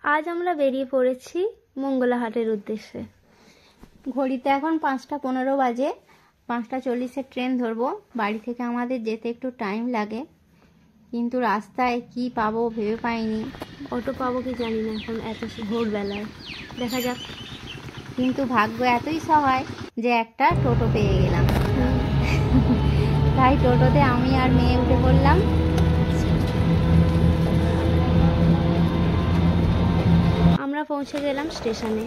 আজ আমরা বেরিয়ে পড়েছি মঙ্গলাহাটের উদ্দেশ্যে। ঘড়িতে এখন 5টা 15 বাজে। 5টা 40-এর ট্রেন ধরবো। বাড়ি থেকে আমাদের যেতে একটু টাইম লাগে, কিন্তু রাস্তায় কি পাবো ভেবে পাইনি। অটো পাবো কি জানি না এখন এত ভোরবেলায়, দেখা যাক। কিন্তু ভাগ্য এতই সহায় যে একটা টোটো পেয়ে গেলাম। তাই টোটোতে আমি আর মেয়ে উঠে পড়লাম। আমরা পৌঁছে গেলাম স্টেশনে।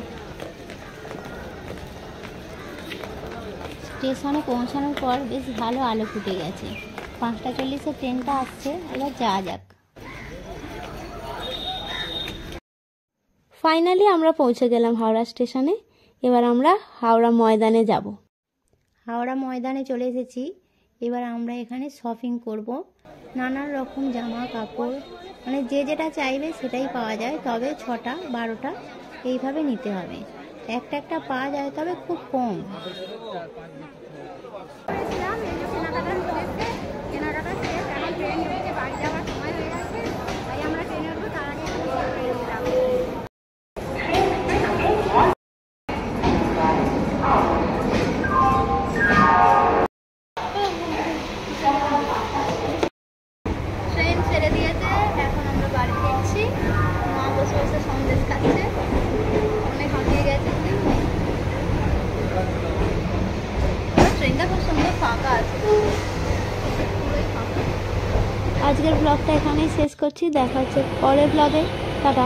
স্টেশনে পৌঁছানোর পর বেশ ভালো আলো ফুটে গেছে। 5টা 40-এর ট্রেনটা আসছে, এবার যাওয়া যাক। ফাইনালি আমরা পৌঁছে গেলাম হাওড়া স্টেশনে। এবার আমরা হাওড়া ময়দানে যাব। হাওড়া ময়দানে চলে এসেছি। এবার আমরা এখানে শপিং করব। নানান রকম জামা কাপড়, মানে যে যেটা চাইবে সেটাই পাওয়া যায়, তবে 6টা 12টা এইভাবে নিতে হবে। একটা একটা পাওয়া যায়, তবে খুব কম। ট্রেন ছেড়ে দিয়েছে, এখন আমরা বাড়ি ফিরছি। মা বসে বসে সন্দেশ খাচ্ছে, অনেক হাঁপিয়ে গেছে। ট্রেনটা খুব সুন্দর ফাঁকা আছে, পুরোই ফাঁকা। আজকের ব্লগটা এখানেই শেষ করছি। দেখা হচ্ছে পরের ব্লগে। টাটা।